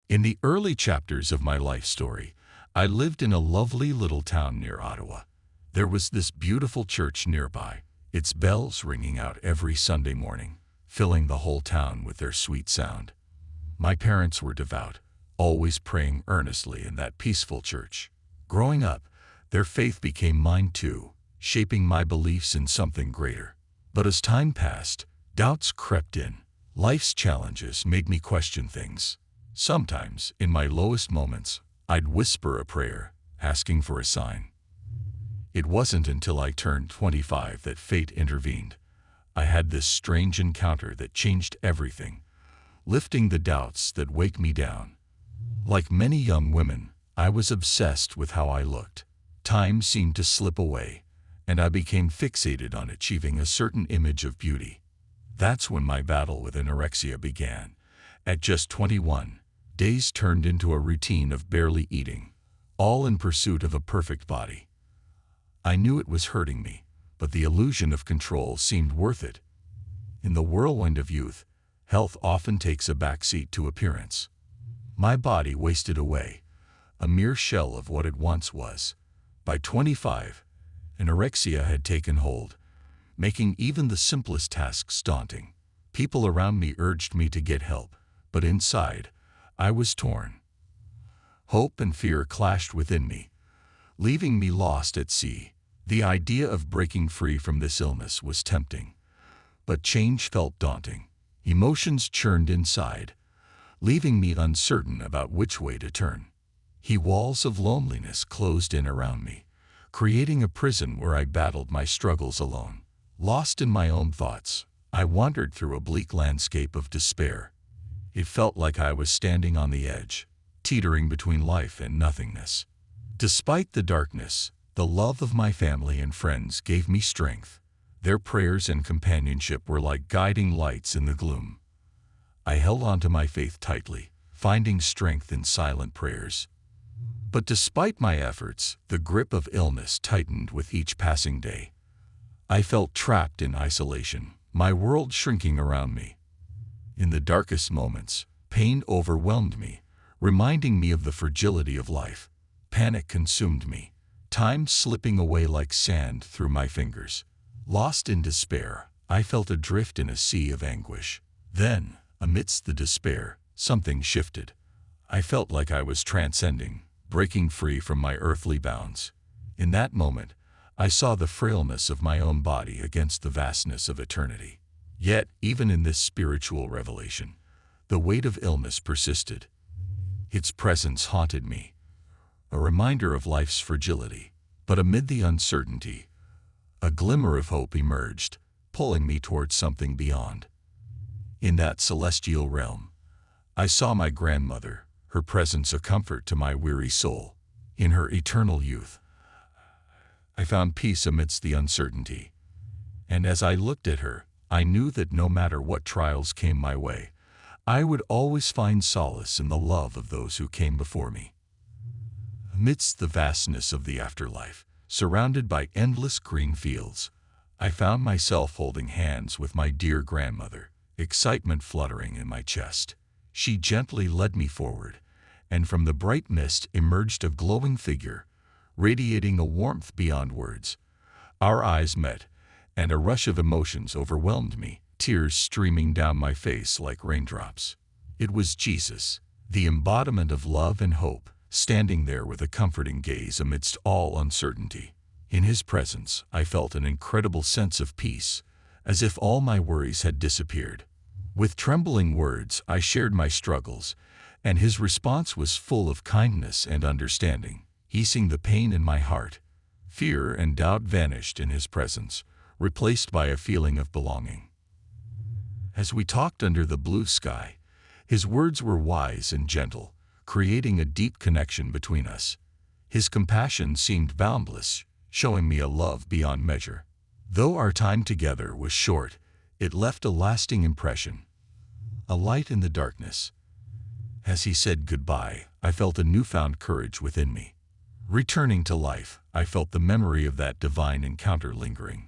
In the early chapters of my life story, I lived in a lovely little town near Ottawa. There was this beautiful church nearby, its bells ringing out every Sunday morning, filling the whole town with their sweet sound. My parents were devout, always praying earnestly in that peaceful church. Growing up, their faith became mine too, shaping my beliefs in something greater. But as time passed, doubts crept in. Life's challenges made me question things. Sometimes, in my lowest moments, I'd whisper a prayer, asking for a sign. It wasn't until I turned 25 that fate intervened. I had this strange encounter that changed everything, lifting the doubts that weighed me down. Like many young women, I was obsessed with how I looked. Time seemed to slip away, and I became fixated on achieving a certain image of beauty. That's when my battle with anorexia began. At just 21, days turned into a routine of barely eating, all in pursuit of a perfect body. I knew it was hurting me, but the illusion of control seemed worth it. In the whirlwind of youth, health often takes a backseat to appearance. My body wasted away, a mere shell of what it once was. By 25, anorexia had taken hold, making even the simplest tasks daunting. People around me urged me to get help, but inside, I was torn. Hope and fear clashed within me, leaving me lost at sea. The idea of breaking free from this illness was tempting, but change felt daunting. Emotions churned inside, leaving me uncertain about which way to turn. Walls of loneliness closed in around me, creating a prison where I battled my struggles alone. Lost in my own thoughts, I wandered through a bleak landscape of despair. It felt like I was standing on the edge, teetering between life and nothingness. Despite the darkness, the love of my family and friends gave me strength. Their prayers and companionship were like guiding lights in the gloom. I held on to my faith tightly, finding strength in silent prayers. But despite my efforts, the grip of illness tightened with each passing day. I felt trapped in isolation, my world shrinking around me. In the darkest moments, pain overwhelmed me, reminding me of the fragility of life. Panic consumed me, time slipping away like sand through my fingers. Lost in despair, I felt adrift in a sea of anguish. Then, amidst the despair, something shifted. I felt like I was transcending, breaking free from my earthly bounds. In that moment, I saw the frailness of my own body against the vastness of eternity. Yet, even in this spiritual revelation, the weight of illness persisted. Its presence haunted me, a reminder of life's fragility. But amid the uncertainty, a glimmer of hope emerged, pulling me towards something beyond. In that celestial realm, I saw my grandmother, her presence a comfort to my weary soul. In her eternal youth, I found peace amidst the uncertainty. And as I looked at her, I knew that no matter what trials came my way, I would always find solace in the love of those who came before me. Amidst the vastness of the afterlife, surrounded by endless green fields, I found myself holding hands with my dear grandmother, excitement fluttering in my chest. She gently led me forward, and from the bright mist emerged a glowing figure, radiating a warmth beyond words. Our eyes met, and a rush of emotions overwhelmed me, tears streaming down my face like raindrops. It was Jesus, the embodiment of love and hope, standing there with a comforting gaze amidst all uncertainty. In his presence, I felt an incredible sense of peace, as if all my worries had disappeared. With trembling words, I shared my struggles, and his response was full of kindness and understanding, easing the pain in my heart. Fear and doubt vanished in his presence, replaced by a feeling of belonging. As we talked under the blue sky, his words were wise and gentle, creating a deep connection between us. His compassion seemed boundless, showing me a love beyond measure. Though our time together was short, it left a lasting impression, a light in the darkness. As he said goodbye, I felt a newfound courage within me. Returning to life, I felt the memory of that divine encounter lingering,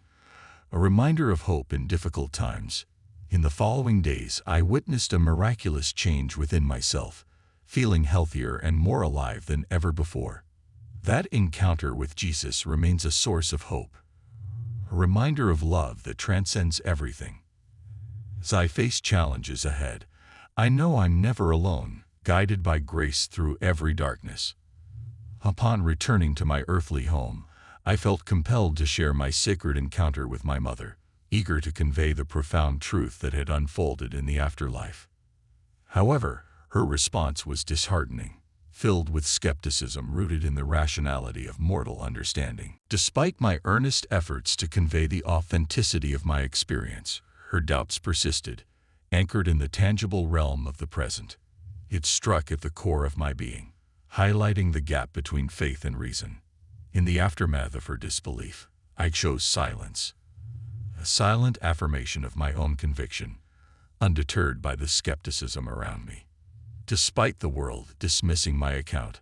a reminder of hope in difficult times. In the following days, I witnessed a miraculous change within myself, feeling healthier and more alive than ever before. That encounter with Jesus remains a source of hope, a reminder of love that transcends everything. As I face challenges ahead, I know I'm never alone, guided by grace through every darkness. Upon returning to my earthly home, I felt compelled to share my sacred encounter with my mother, eager to convey the profound truth that had unfolded in the afterlife. However, her response was disheartening, filled with skepticism rooted in the rationality of mortal understanding. Despite my earnest efforts to convey the authenticity of my experience, her doubts persisted, anchored in the tangible realm of the present. It struck at the core of my being, highlighting the gap between faith and reason. In the aftermath of her disbelief, I chose silence, a silent affirmation of my own conviction, undeterred by the skepticism around me. Despite the world dismissing my account,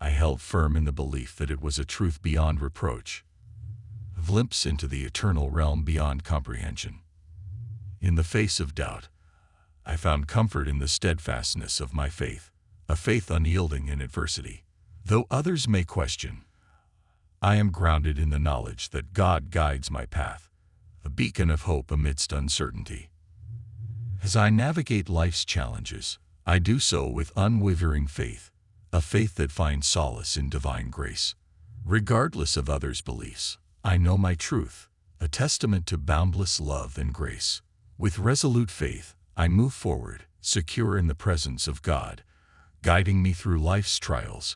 I held firm in the belief that it was a truth beyond reproach, a glimpse into the eternal realm beyond comprehension. In the face of doubt, I found comfort in the steadfastness of my faith, a faith unyielding in adversity. Though others may question, I am grounded in the knowledge that God guides my path, a beacon of hope amidst uncertainty. As I navigate life's challenges, I do so with unwavering faith, a faith that finds solace in divine grace. Regardless of others' beliefs, I know my truth, a testament to boundless love and grace. With resolute faith, I move forward, secure in the presence of God, guiding me through life's trials,